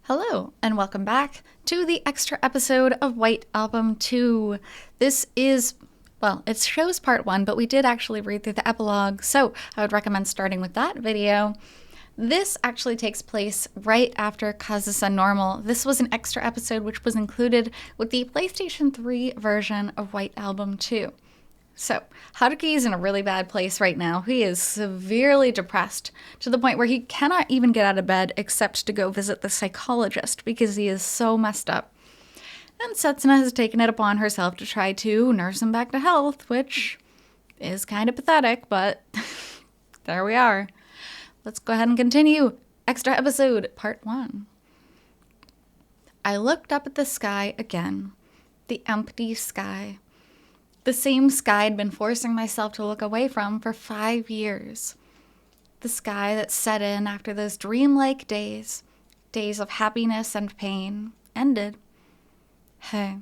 Hello, and welcome back to the extra episode of White Album 2. This is, well, it shows part 1, but we did actually read through the epilogue, so I would recommend starting with that video. This actually takes place right after Kazusa Normal. This was an extra episode which was included with the PlayStation 3 version of White Album 2. So, Haruki is in a really bad place right now. He is severely depressed to the point where he cannot even get out of bed except to go visit the psychologist because he is so messed up. And Setsuna has taken it upon herself to try to nurse him back to health, which is kind of pathetic, but there we are. Let's go ahead and continue. Extra episode, part 1. I looked up at the sky again. The empty sky. The same sky I'd been forcing myself to look away from for 5 years. The sky that set in after those dreamlike days of happiness and pain, ended. Hey.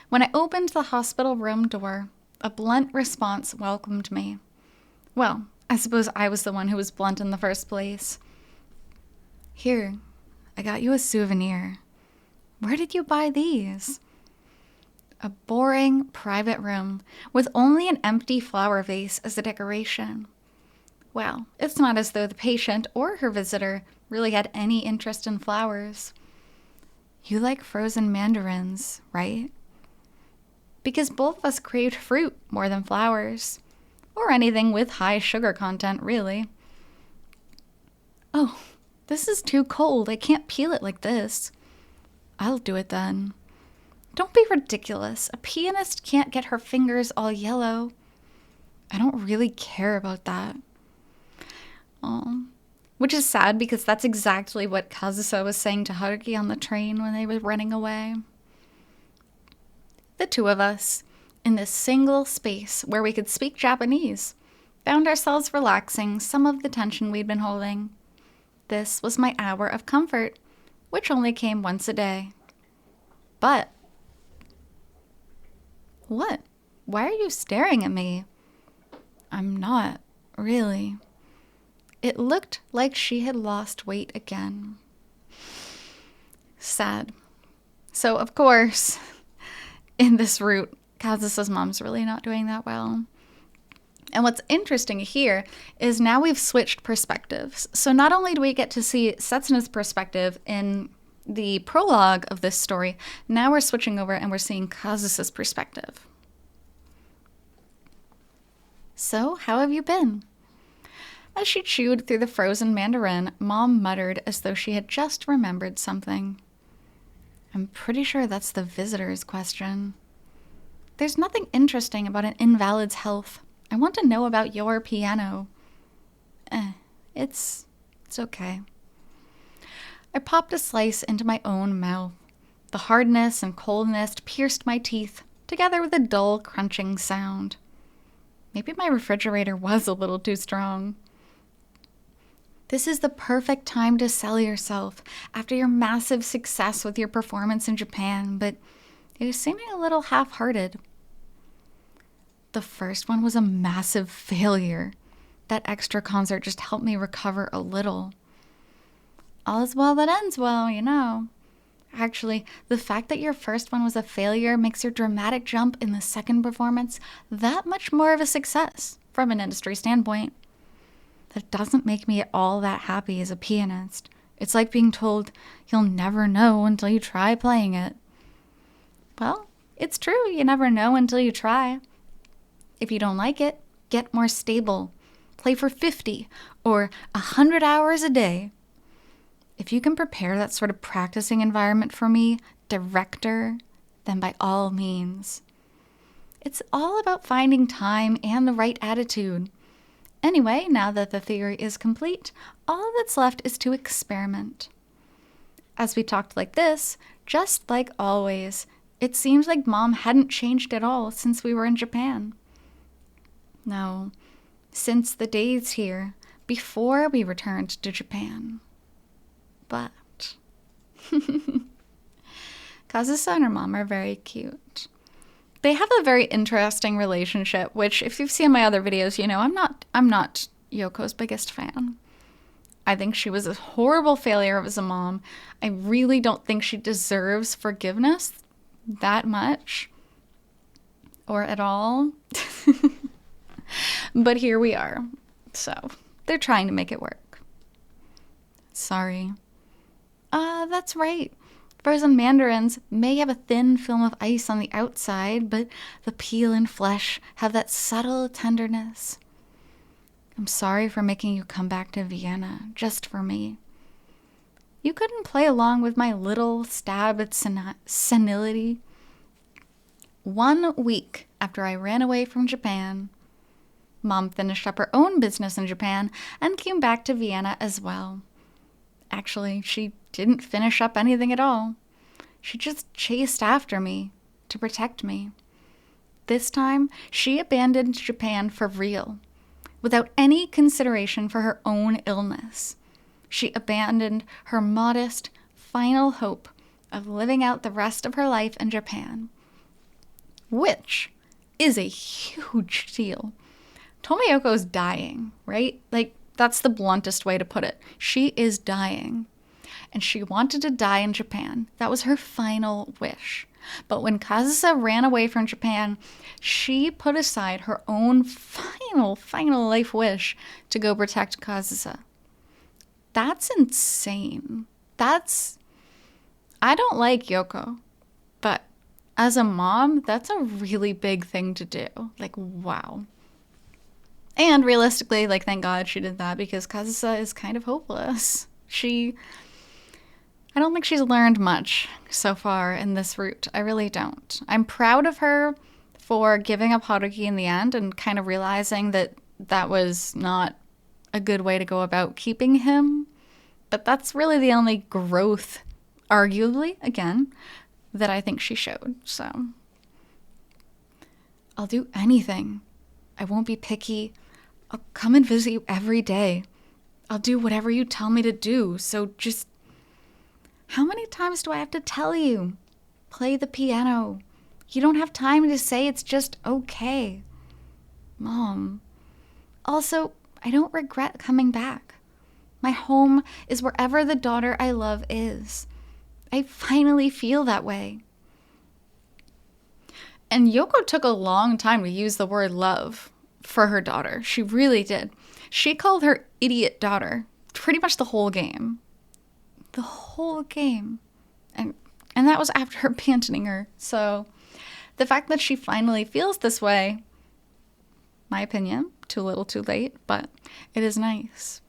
When I opened the hospital room door, a blunt response welcomed me. Well, I suppose I was the one who was blunt in the first place. Here, I got you a souvenir. Where did you buy these? A boring, private room with only an empty flower vase as a decoration. Well, it's not as though the patient or her visitor really had any interest in flowers. You like frozen mandarins, right? Because both of us craved fruit more than flowers. Or anything with high sugar content, really. Oh, this is too cold. I can't peel it like this. I'll do it then. Don't be ridiculous. A pianist can't get her fingers all yellow. I don't really care about that. Oh, which is sad because that's exactly what Kazusa was saying to Haruki on the train when they were running away. The two of us, in this single space where we could speak Japanese, found ourselves relaxing some of the tension we'd been holding. This was my hour of comfort, which only came once a day. But what? Why are you staring at me? I'm not, really. It looked like she had lost weight again. Sad. So, of course, in this route, Kazusa's mom's really not doing that well. And what's interesting here is now we've switched perspectives. So not only do we get to see Setsuna's perspective in the prologue of this story, now we're switching over and we're seeing Kazusa's perspective. So, how have you been? As she chewed through the frozen mandarin, Mom muttered as though she had just remembered something. I'm pretty sure that's the visitor's question. There's nothing interesting about an invalid's health. I want to know about your piano. It's okay. I popped a slice into my own mouth. The hardness and coldness pierced my teeth, together with a dull, crunching sound. Maybe my refrigerator was a little too strong. This is the perfect time to sell yourself after your massive success with your performance in Japan, but it is seeming a little half-hearted. The first one was a massive failure. That extra concert just helped me recover a little. All is well that ends well, you know. Actually, the fact that your first one was a failure makes your dramatic jump in the second performance that much more of a success from an industry standpoint. That doesn't make me at all that happy as a pianist. It's like being told you'll never know until you try playing it. Well, it's true, you never know until you try. If you don't like it, get more stable. Play for 50 or 100 hours a day. If you can prepare that sort of practicing environment for me, director, then by all means. It's all about finding time and the right attitude. Anyway, now that the theory is complete, all that's left is to experiment. As we talked like this, just like always, it seems like Mom hadn't changed at all since we were in Japan. No, since the days here, before we returned to Japan. But Kazusa and her mom are very cute. They have a very interesting relationship, which if you've seen my other videos, you know I'm not Yoko's biggest fan. I think she was a horrible failure as a mom. I really don't think she deserves forgiveness that much or at all. But here we are. So they're trying to make it work. Sorry. That's right. Frozen mandarins may have a thin film of ice on the outside, but the peel and flesh have that subtle tenderness. I'm sorry for making you come back to Vienna just for me. You couldn't play along with my little stab at senility. 1 week after I ran away from Japan, Mom finished up her own business in Japan and came back to Vienna as well. Actually, she didn't finish up anything at all. She just chased after me to protect me. This time, she abandoned Japan for real, without any consideration for her own illness. She abandoned her modest, final hope of living out the rest of her life in Japan, which is a huge deal. Tomoyoko's dying, right? Like, that's the bluntest way to put it. She is dying. And she wanted to die in Japan. That was her final wish. But when Kazusa ran away from Japan, she put aside her own final life wish to go protect Kazusa. That's insane. I don't like Yoko, but as a mom, that's a really big thing to do. Like, wow. And realistically, like, thank God she did that, because Kazusa is kind of hopeless. I don't think she's learned much so far in this route. I really don't. I'm proud of her for giving up Haruki in the end and kind of realizing that that was not a good way to go about keeping him. But that's really the only growth, arguably, again, that I think she showed. So I'll do anything. I won't be picky. I'll come and visit you every day. I'll do whatever you tell me to do. So just, how many times do I have to tell you? Play the piano. You don't have time to say it's just okay. Mom. Also, I don't regret coming back. My home is wherever the daughter I love is. I finally feel that way. And Yoko took a long time to use the word love for her daughter. She really did. She called her idiot daughter pretty much the whole game. The whole game. And that was after abandoning her. So the fact that she finally feels this way, my opinion, too little too late, but it is nice.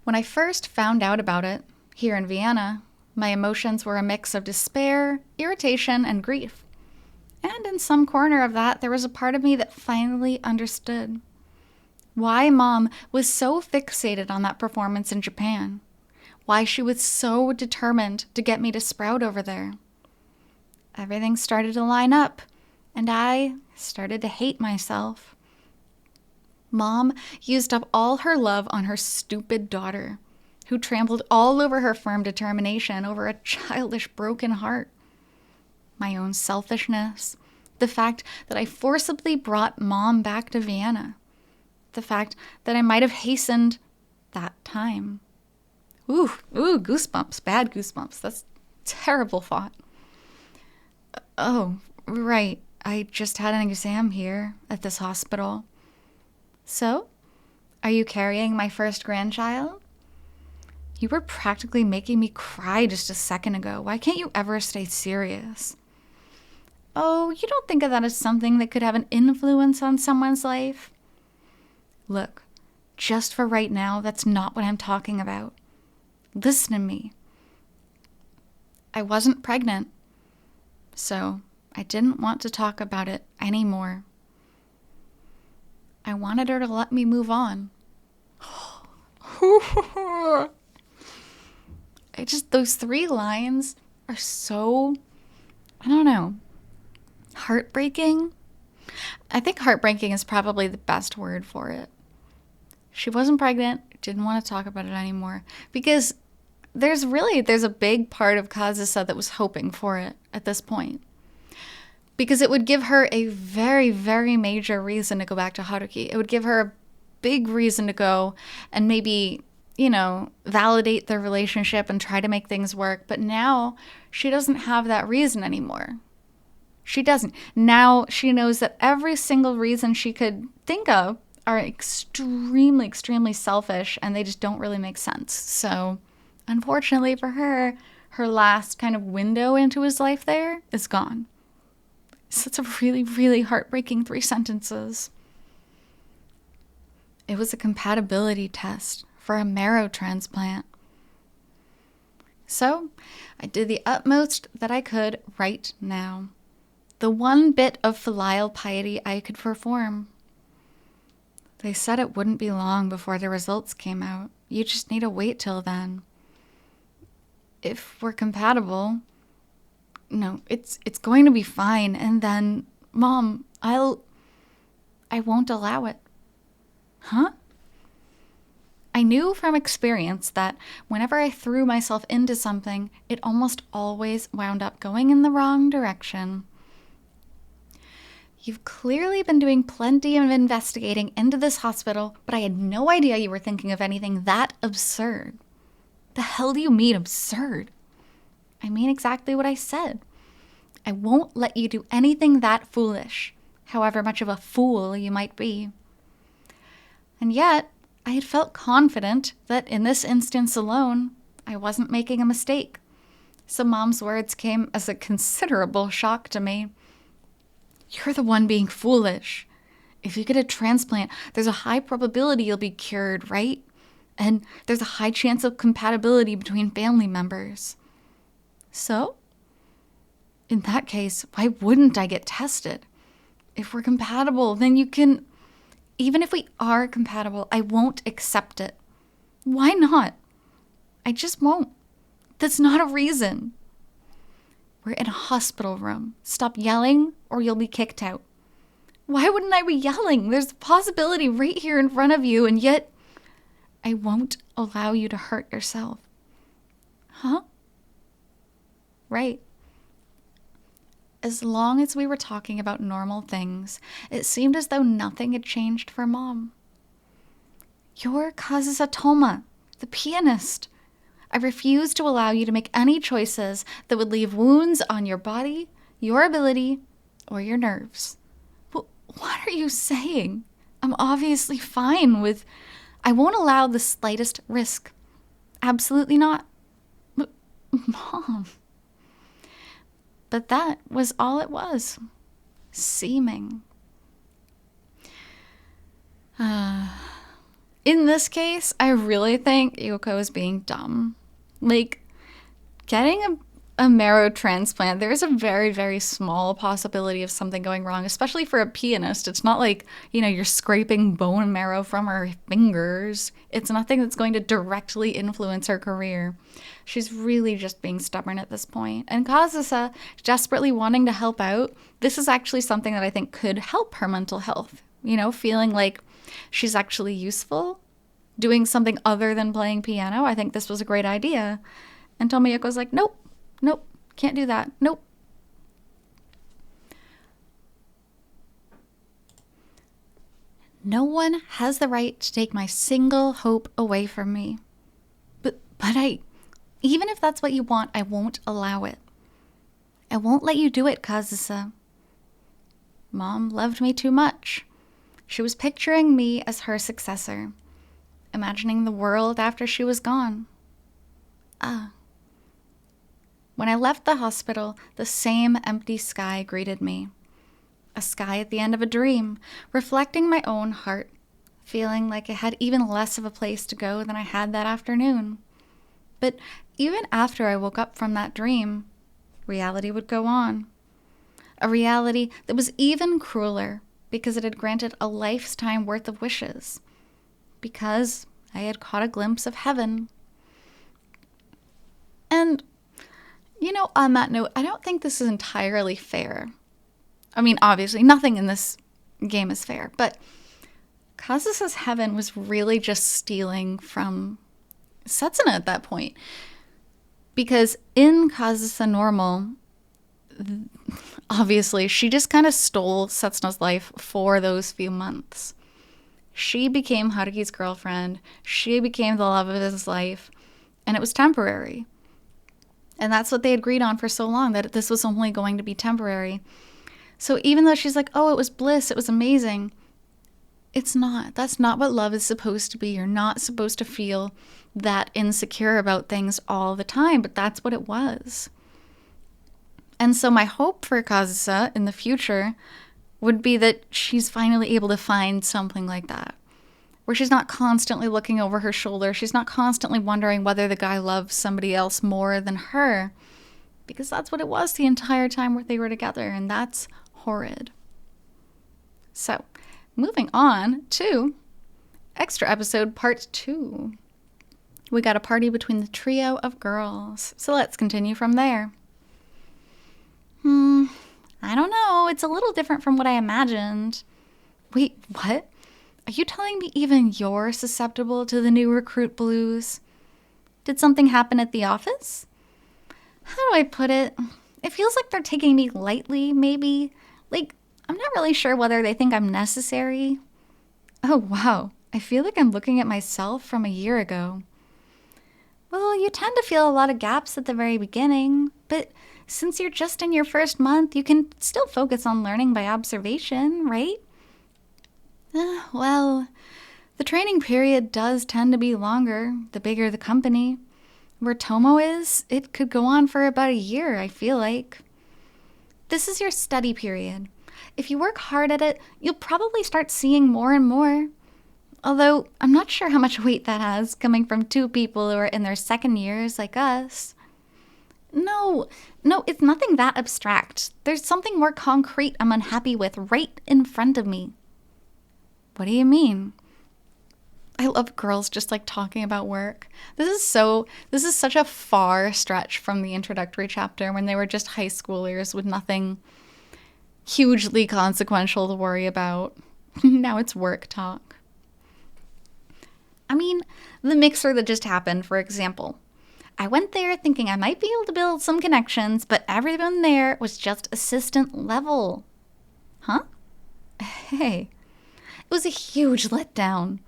When I first found out about it here in Vienna, my emotions were a mix of despair, irritation, and grief. And in some corner of that, there was a part of me that finally understood why Mom was so fixated on that performance in Japan, why she was so determined to get me to sprout over there. Everything started to line up, and I started to hate myself. Mom used up all her love on her stupid daughter, who trampled all over her firm determination over a childish, broken heart. My own selfishness, the fact that I forcibly brought Mom back to Vienna, the fact that I might have hastened that time. Ooh, goosebumps, bad goosebumps. That's a terrible thought. Oh, right, I just had an exam here at this hospital. So, are you carrying my first grandchild? You were practically making me cry just a second ago. Why can't you ever stay serious? Oh, you don't think of that as something that could have an influence on someone's life? Look, just for right now, that's not what I'm talking about. Listen to me. I wasn't pregnant, so I didn't want to talk about it anymore. I wanted her to let me move on. Those 3 lines are so, I don't know, heartbreaking. I think heartbreaking is probably the best word for it. She wasn't pregnant, didn't want to talk about it anymore, because there's a big part of Kazusa that was hoping for it at this point. Because it would give her a very, very major reason to go back to Haruki. It would give her big reason to go and maybe, validate their relationship and try to make things work. But now she doesn't have that reason anymore. She doesn't. Now she knows that every single reason she could think of are extremely, extremely selfish, and they just don't really make sense. So unfortunately for her, her last kind of window into his life there is gone. So it's a really, really heartbreaking 3 sentences. It was a compatibility test for a marrow transplant. So I did the utmost that I could right now. The one bit of filial piety I could perform. They said it wouldn't be long before the results came out. You just need to wait till then. If we're compatible, it's going to be fine. And then, Mom, I won't allow it. Huh? I knew from experience that whenever I threw myself into something, it almost always wound up going in the wrong direction. You've clearly been doing plenty of investigating into this hospital, but I had no idea you were thinking of anything that absurd. The hell do you mean absurd? I mean exactly what I said. I won't let you do anything that foolish, however much of a fool you might be. And yet, I had felt confident that in this instance alone, I wasn't making a mistake. So Mom's words came as a considerable shock to me. You're the one being foolish. If you get a transplant, there's a high probability you'll be cured, right? And there's a high chance of compatibility between family members. So, in that case, why wouldn't I get tested? If we're compatible, then you can... Even if we are compatible, I won't accept it. Why not? I just won't. That's not a reason. We're in a hospital room. Stop yelling or you'll be kicked out. Why wouldn't I be yelling? There's a possibility right here in front of you, and yet I won't allow you to hurt yourself. Huh? Right. As long as we were talking about normal things, it seemed as though nothing had changed for Mom. You're Kazusa Tomo, the pianist. I refuse to allow you to make any choices that would leave wounds on your body, your ability, or your nerves. But what are you saying? I'm obviously fine with... I won't allow the slightest risk. Absolutely not. Mom... But that was all it was. Seeming. In this case, I really think Yoko is being dumb. Like, getting a marrow transplant, there's a very, very small possibility of something going wrong, especially for a pianist. It's not like, you're scraping bone marrow from her fingers. It's nothing that's going to directly influence her career. She's really just being stubborn at this point. And Kazusa, desperately wanting to help out, this is actually something that I think could help her mental health. Feeling like she's actually useful, doing something other than playing piano. I think this was a great idea. And Tomoyoko's like, nope, can't do that, nope. No one has the right to take my single hope away from me. But even if that's what you want, I won't allow it. I won't let you do it, Kazusa. Mom loved me too much. She was picturing me as her successor, imagining the world after she was gone. When I left the hospital, the same empty sky greeted me. A sky at the end of a dream, reflecting my own heart, feeling like it had even less of a place to go than I had that afternoon. But even after I woke up from that dream, reality would go on. A reality that was even crueler because it had granted a lifetime worth of wishes. Because I had caught a glimpse of heaven. And, on that note, I don't think this is entirely fair. I mean, obviously, nothing in this game is fair, but Kazusa's heaven was really just stealing from Setsuna at that point. Because in Kazusa Normal, obviously, she just kind of stole Setsuna's life for those few months. She became Haruki's girlfriend. She became the love of his life. And it was temporary. And that's what they agreed on for so long, that this was only going to be temporary. So even though she's like, oh, it was bliss, it was amazing, it's not. That's not what love is supposed to be. You're not supposed to feel that insecure about things all the time, but that's what it was. And so my hope for Kazusa in the future would be that she's finally able to find something like that, where she's not constantly looking over her shoulder. She's not constantly wondering whether the guy loves somebody else more than her, because that's what it was the entire time where they were together, and that's horrid. So, moving on to extra episode part 2. We got a party between the trio of girls. So let's continue from there. I don't know. It's a little different from what I imagined. Wait, what? Are you telling me even you're susceptible to the new recruit blues? Did something happen at the office? How do I put it? It feels like they're taking me lightly, maybe. Like, I'm not really sure whether they think I'm necessary. Oh, wow. I feel like I'm looking at myself from a year ago. Well, you tend to feel a lot of gaps at the very beginning, but since you're just in your first month, you can still focus on learning by observation, right? Well, the training period does tend to be longer, the bigger the company. Where Tomo is, it could go on for about a year, I feel like. This is your study period. If you work hard at it, you'll probably start seeing more and more. Although, I'm not sure how much weight that has, coming from 2 people who are in their second years like us. No, it's nothing that abstract. There's something more concrete I'm unhappy with right in front of me. What do you mean? I love girls just like talking about work. This is such a far stretch from the introductory chapter when they were just high schoolers with nothing hugely consequential to worry about. Now it's work talk. I mean, the mixer that just happened, for example. I went there thinking I might be able to build some connections, but everyone there was just assistant level. Huh? Hey. It was a huge letdown.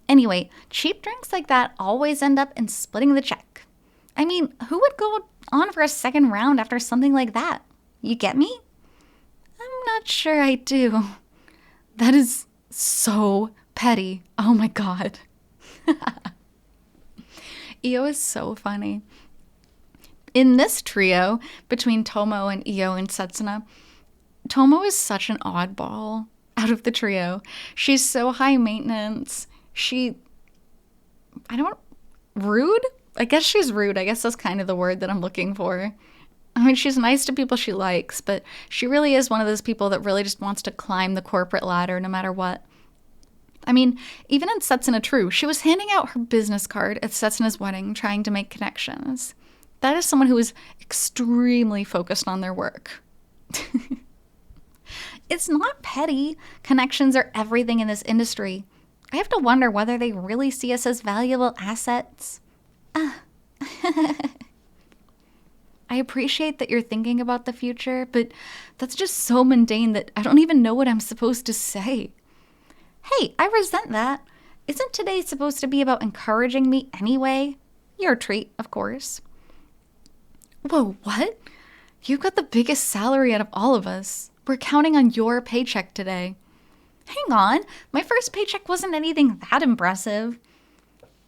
Anyway, cheap drinks like that always end up in splitting the check. I mean, who would go on for a second round after something like that? You get me? I'm not sure I do. That is so petty. Oh my god. Io is so funny. In this trio, between Tomo and Io and Setsuna, Tomo is such an oddball out of the trio. She's so high maintenance. Rude? I guess she's rude. I guess that's kind of the word that I'm looking for. I mean, she's nice to people she likes, but she really is one of those people that really just wants to climb the corporate ladder no matter what. I mean, even in Setsuna True, she was handing out her business card at Setsuna's wedding, trying to make connections. That is someone who is extremely focused on their work. It's not petty. Connections are everything in this industry. I have to wonder whether they really see us as valuable assets. I appreciate that you're thinking about the future, but that's just so mundane that I don't even know what I'm supposed to say. Hey, I resent that. Isn't today supposed to be about encouraging me anyway? Your treat, of course. Whoa, what? You've got the biggest salary out of all of us. We're counting on your paycheck today. Hang on, my first paycheck wasn't anything that impressive.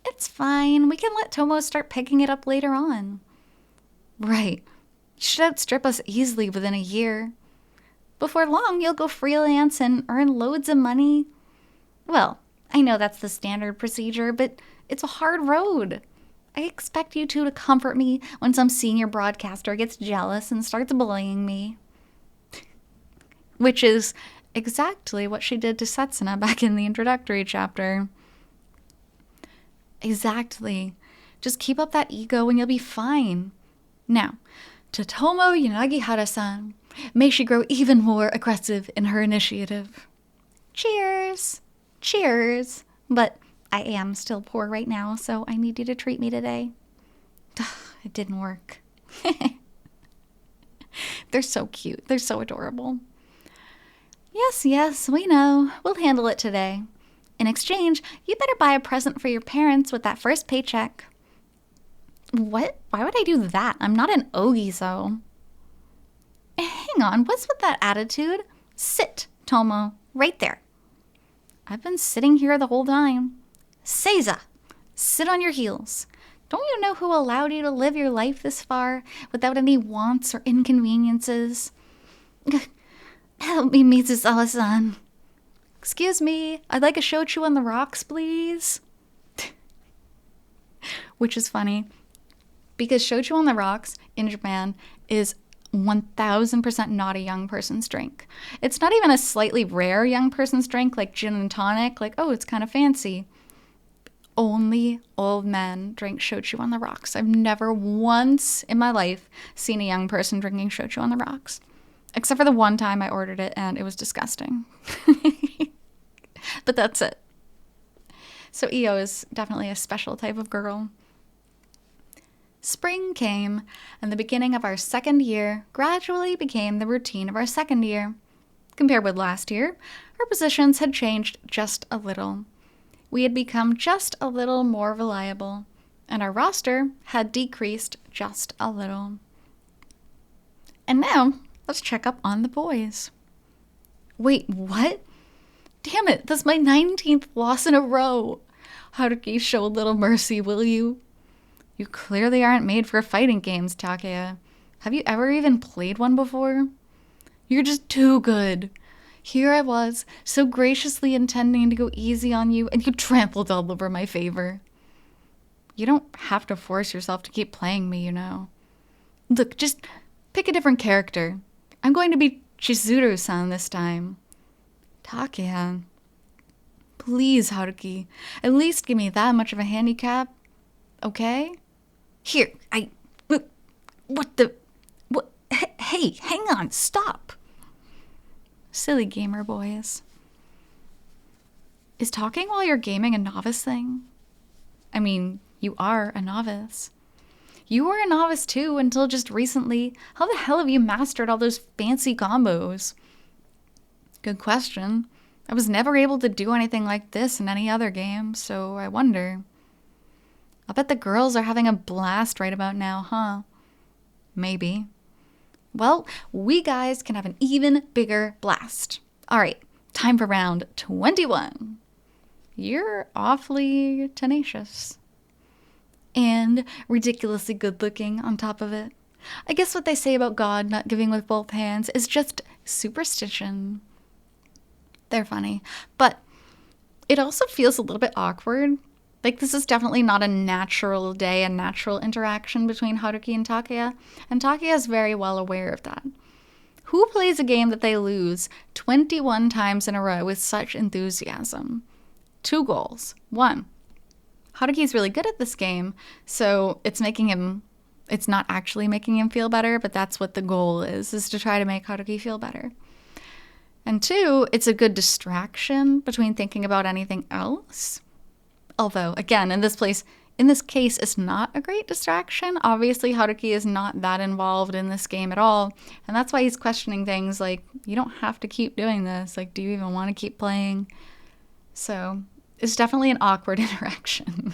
It's fine, we can let Tomo start picking it up later on. Right, you should outstrip us easily within a year. Before long, you'll go freelance and earn loads of money. Well, I know that's the standard procedure, but it's a hard road. I expect you two to comfort me when some senior broadcaster gets jealous and starts bullying me. Which is exactly what she did to Setsuna back in the introductory chapter. Exactly. Just keep up that ego and you'll be fine. Now, to Tomo Yanagihara-san, may she grow even more aggressive in her initiative. Cheers! Cheers! But I am still poor right now, so I need you to treat me today. It didn't work. They're so cute. They're so adorable. Yes, we know. We'll handle it today. In exchange, you better buy a present for your parents with that first paycheck. What? Why would I do that? I'm not an ogiso. Hang on, what's with that attitude? Sit, Tomo, right there. I've been sitting here the whole time. Seiza, sit on your heels. Don't you know who allowed you to live your life this far without any wants or inconveniences? Help me, Mitsusawa-san. Excuse me, I'd like a shochu on the rocks, please. Which is funny, because shochu on the rocks in Japan is 1000% not a young person's drink. It's not even a slightly rare young person's drink like gin and tonic, like, oh, it's kind of fancy. Only old men drink shochu on the rocks. I've never once in my life seen a young person drinking shochu on the rocks. Except for the one time I ordered it and it was disgusting. But that's it. So Io is definitely a special type of girl. Spring came, and the beginning of our second year gradually became the routine of our second year. Compared with last year, our positions had changed just a little. We had become just a little more reliable, and our roster had decreased just a little. And now, let's check up on the boys. Wait, what? Damn it, that's my 19th loss in a row. Haruki, show a little mercy, will you? You clearly aren't made for fighting games, Takeya. Have you ever even played one before? You're just too good. Here I was, so graciously intending to go easy on you, and you trampled all over my favor. You don't have to force yourself to keep playing me, you know. Look, just pick a different character. I'm going to be Chizuru-san this time. Takeya. Please, Haruki. At least give me that much of a handicap. Okay? Here, what? Hey, hang on, stop. Silly gamer boys. Is talking while you're gaming a novice thing? I mean, you are a novice. You were a novice too until just recently. How the hell have you mastered all those fancy combos? Good question. I was never able to do anything like this in any other game, so I wonder. I'll bet the girls are having a blast right about now, huh? Maybe. Well, we guys can have an even bigger blast. All right, time for round 21. You're awfully tenacious. And ridiculously good looking on top of it. I guess what they say about God not giving with both hands is just superstition. They're funny. But it also feels a little bit awkward. Like, this is definitely not a natural day, a natural interaction between Haruki and Takeya is very well aware of that. Who plays a game that they lose 21 times in a row with such enthusiasm? 2 goals. 1, Haruki's really good at this game, so it's not actually making him feel better, but that's what the goal is to try to make Haruki feel better. And 2, it's a good distraction between thinking about anything else. Although, again, in this case, it's not a great distraction. Obviously, Haruki is not that involved in this game at all. And that's why he's questioning things like, you don't have to keep doing this. Like, do you even want to keep playing? So, it's definitely an awkward interaction.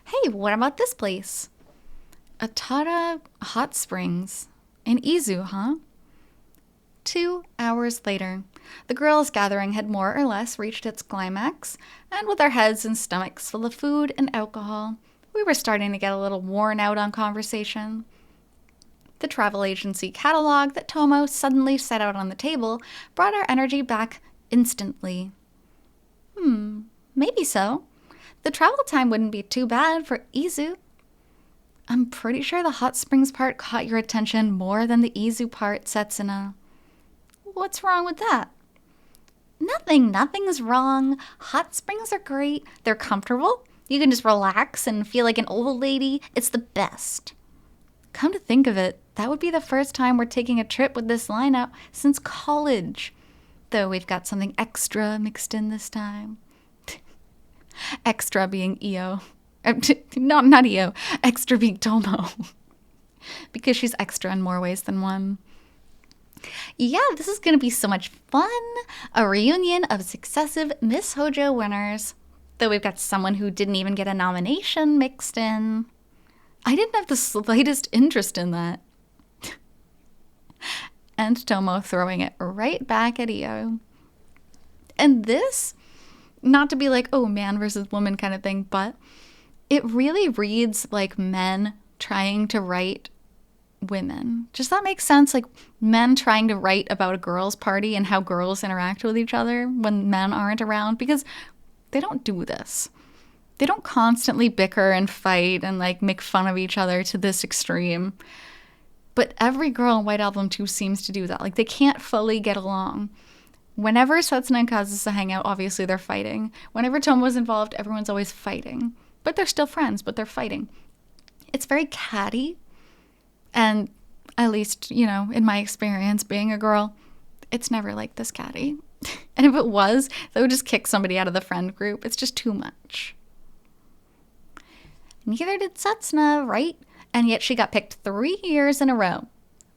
Hey, what about this place? Atara Hot Springs in Izu, huh? 2 hours later, the girls' gathering had more or less reached its climax, and with our heads and stomachs full of food and alcohol, we were starting to get a little worn out on conversation. The travel agency catalog that Tomo suddenly set out on the table brought our energy back instantly. Maybe so. The travel time wouldn't be too bad for Izu. I'm pretty sure the hot springs part caught your attention more than the Izu part, Setsuna. What's wrong with that? Nothing's wrong. Hot springs are great. They're comfortable. You can just relax and feel like an old lady. It's the best. Come to think of it, that would be the first time we're taking a trip with this lineup since college. Though we've got something extra mixed in this time. Extra being Io. Not Io. Extra being Tomo. Because she's extra in more ways than one. Yeah, this is going to be so much fun. A reunion of successive Miss Hojo winners. Though we've got someone who didn't even get a nomination mixed in. I didn't have the slightest interest in that. And Tomo throwing it right back at Io. And this, not to be like, oh, man versus woman kind of thing, but it really reads like men trying to write women. Does that make sense? Like men trying to write about a girls' party and how girls interact with each other when men aren't around, because they don't do this. They don't constantly bicker and fight and like make fun of each other to this extreme. But every girl in White Album 2 seems to do that. Like they can't fully get along. Whenever Setsuna and Kazusa hang out, obviously they're fighting. Whenever Tomo's involved, everyone's always fighting. But they're still friends, but they're fighting. It's very catty. And at least, you know, in my experience being a girl, it's never like this catty. And if it was, they would just kick somebody out of the friend group. It's just too much. Neither did Setsuna, right? And yet she got picked 3 years in a row.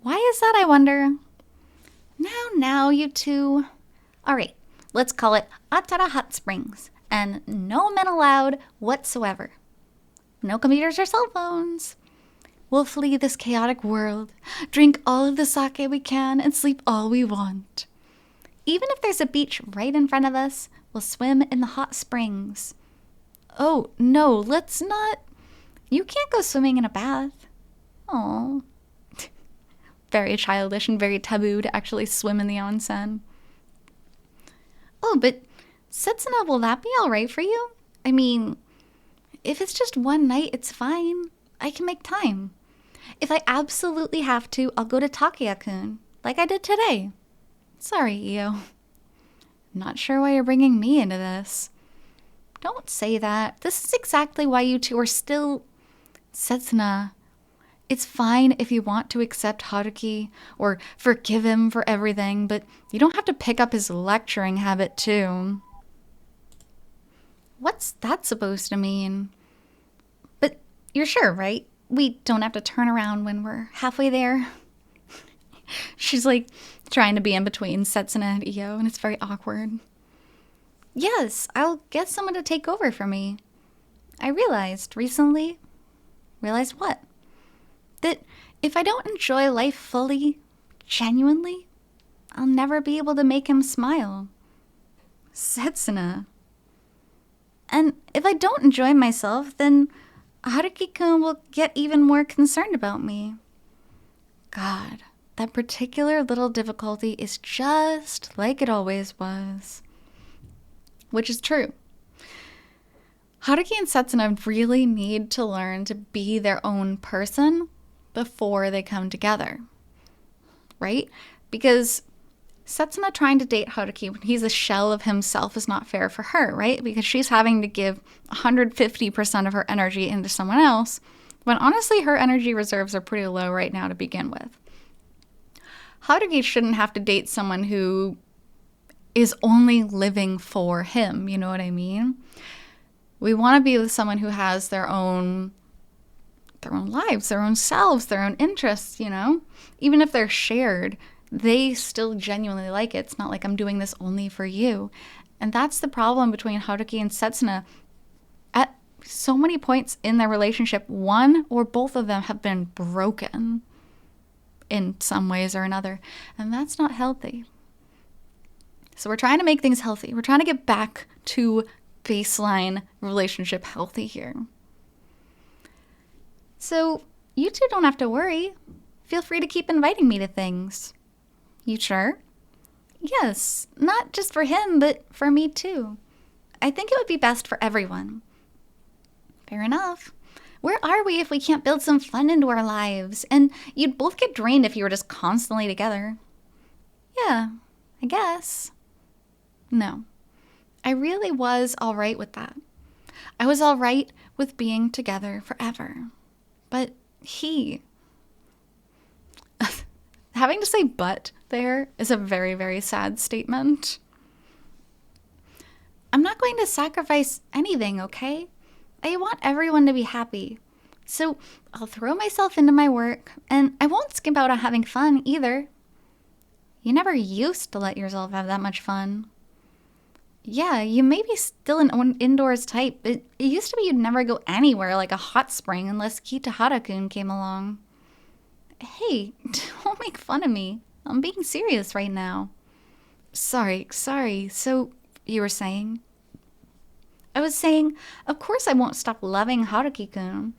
Why is that, I wonder? Now, you two. All right, let's call it Atara Hot Springs. And no men allowed whatsoever. No computers or cell phones. We'll flee this chaotic world, drink all of the sake we can, and sleep all we want. Even if there's a beach right in front of us, we'll swim in the hot springs. Oh, no, let's not. You can't go swimming in a bath. Oh. Very childish and very taboo to actually swim in the onsen. Oh, but Setsuna, will that be all right for you? I mean, if it's just one night, it's fine. I can make time. If I absolutely have to, I'll go to Takeya-kun, like I did today. Sorry, Io. Not sure why you're bringing me into this. Don't say that. This is exactly why you two are still... Setsuna, it's fine if you want to accept Haruki or forgive him for everything, but you don't have to pick up his lecturing habit too. What's that supposed to mean? But you're sure, right? We don't have to turn around when we're halfway there. She's like trying to be in between Setsuna and Io, and it's very awkward. Yes, I'll get someone to take over for me. I realized recently... Realized what? That if I don't enjoy life fully, genuinely, I'll never be able to make him smile. Setsuna. And if I don't enjoy myself, then Haruki-kun will get even more concerned about me. God, that particular little difficulty is just like it always was. Which is true. Haruki and Setsuna really need to learn to be their own person before they come together, right? Because Setsuna trying to date Haruki when he's a shell of himself is not fair for her, right? Because she's having to give 150% of her energy into someone else, when honestly her energy reserves are pretty low right now to begin with. Haruki shouldn't have to date someone who is only living for him, you know what I mean? We want to be with someone who has their own lives, their own selves, their own interests, you know? Even if they're shared, they still genuinely like it. It's not like I'm doing this only for you. And that's the problem between Haruki and Setsuna. At so many points in their relationship, one or both of them have been broken in some ways or another. And that's not healthy. So we're trying to make things healthy. We're trying to get back to baseline relationship healthy here. So you two don't have to worry. Feel free to keep inviting me to things. You sure? Yes, not just for him, but for me too. I think it would be best for everyone. Fair enough. Where are we if we can't build some fun into our lives? And you'd both get drained if you were just constantly together. Yeah, I guess. No. I really was all right with that. I was all right with being together forever. But he... Having to say but there is a very, very sad statement. I'm not going to sacrifice anything, okay? I want everyone to be happy. So I'll throw myself into my work, and I won't skimp out on having fun either. You never used to let yourself have that much fun. Yeah, you may be still an indoors type, but it used to be you'd never go anywhere like a hot spring unless Kitahara-kun came along. Hey, don't make fun of me. I'm being serious right now. Sorry. So, you were saying? I was saying, of course I won't stop loving Haruki-kun.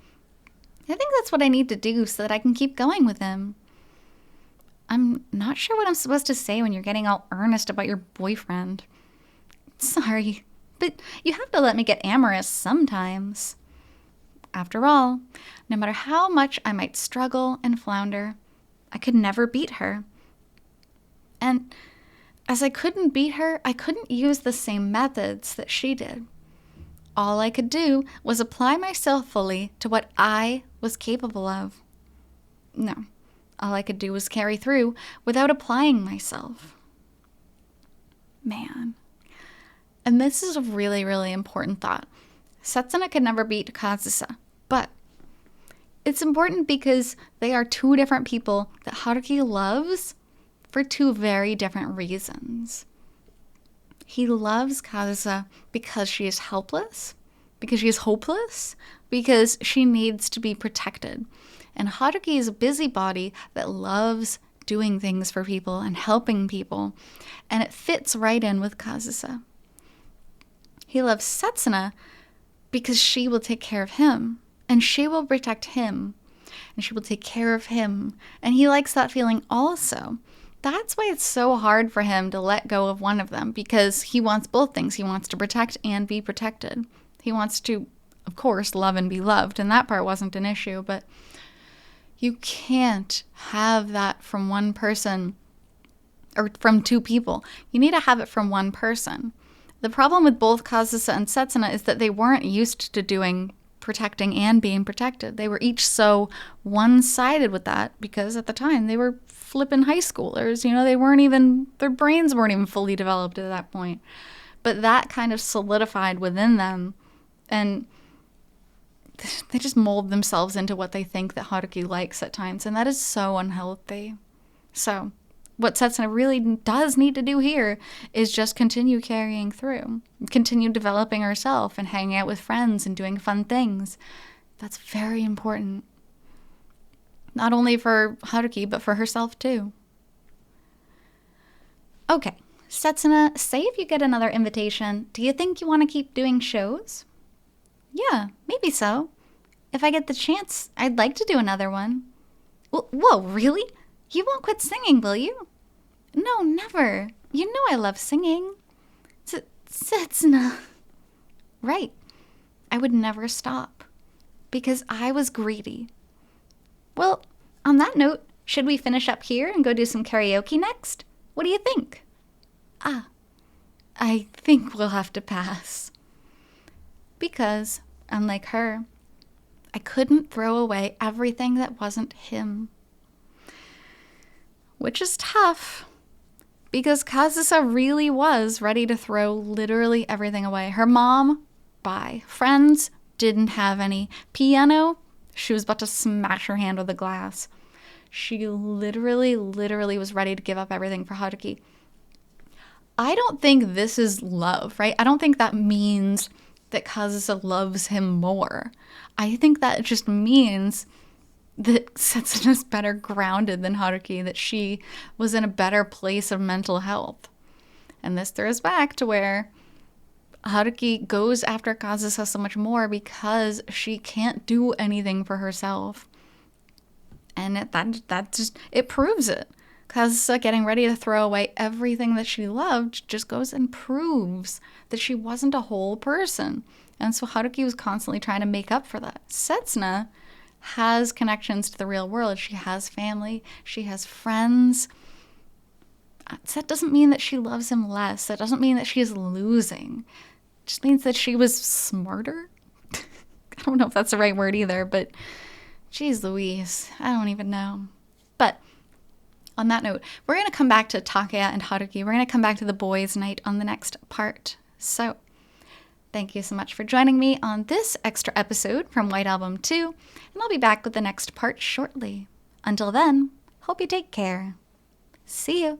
I think that's what I need to do so that I can keep going with him. I'm not sure what I'm supposed to say when you're getting all earnest about your boyfriend. Sorry, but you have to let me get amorous sometimes. After all, no matter how much I might struggle and flounder, I could never beat her. And as I couldn't beat her, I couldn't use the same methods that she did. All I could do was apply myself fully to what I was capable of. No, all I could do was carry through without applying myself. Man. And this is a really, really important thought. Setsuna could never beat Kazusa, but it's important because they are two different people that Haruki loves for two very different reasons. He loves Kazusa because she is helpless, because she is hopeless, because she needs to be protected. And Haruki is a busybody that loves doing things for people and helping people, and it fits right in with Kazusa. He loves Setsuna because she will take care of him, and she will protect him, and she will take care of him, and he likes that feeling also. That's why it's so hard for him to let go of one of them, because he wants both things. He wants to protect and be protected. He wants to, of course, love and be loved, and that part wasn't an issue, but you can't have that from one person or from two people. You need to have it from one person. The problem with both Kazusa and Setsuna is that they weren't used to doing protecting and being protected. They were each so one-sided with that because at the time they were flippin' high schoolers. They weren't even, their brains weren't even fully developed at that point. But that kind of solidified within them, and they just mold themselves into what they think that Haruki likes at times, and that is so unhealthy. So what Setsuna really does need to do here is just continue carrying through, continue developing herself and hanging out with friends and doing fun things. That's very important. Not only for Haruki, but for herself too. Okay, Setsuna, say if you get another invitation, do you think you want to keep doing shows? Yeah, maybe so. If I get the chance, I'd like to do another one. Whoa, really? You won't quit singing, will you? No, never. You know I love singing. Setsuna. Right. I would never stop. Because I was greedy. Well, on that note, should we finish up here and go do some karaoke next? What do you think? I think we'll have to pass. Because, unlike her, I couldn't throw away everything that wasn't him. Which is tough, because Kazusa really was ready to throw literally everything away. Her mom, bye. Friends, didn't have any. Piano, she was about to smash her hand with a glass. She literally was ready to give up everything for Haruki. I don't think this is love, right? I don't think that means that Kazusa loves him more. I think that just means that Setsuna's better grounded than Haruki, that she was in a better place of mental health. And this throws back to where Haruki goes after Kazusa so much more because she can't do anything for herself. And that just, it proves it. Kazusa getting ready to throw away everything that she loved just goes and proves that she wasn't a whole person. And so Haruki was constantly trying to make up for that. Setsuna has connections to the real world. She has family. She has friends. That doesn't mean that she loves him less. That doesn't mean that she is losing. It just means that she was smarter. I don't know if that's the right word either, but geez Louise, I don't even know. But on that note, we're going to come back to Takeya and Haruki. We're going to come back to the boys' night on the next part. So thank you so much for joining me on this extra episode from White Album 2, and I'll be back with the next part shortly. Until then, hope you take care. See you.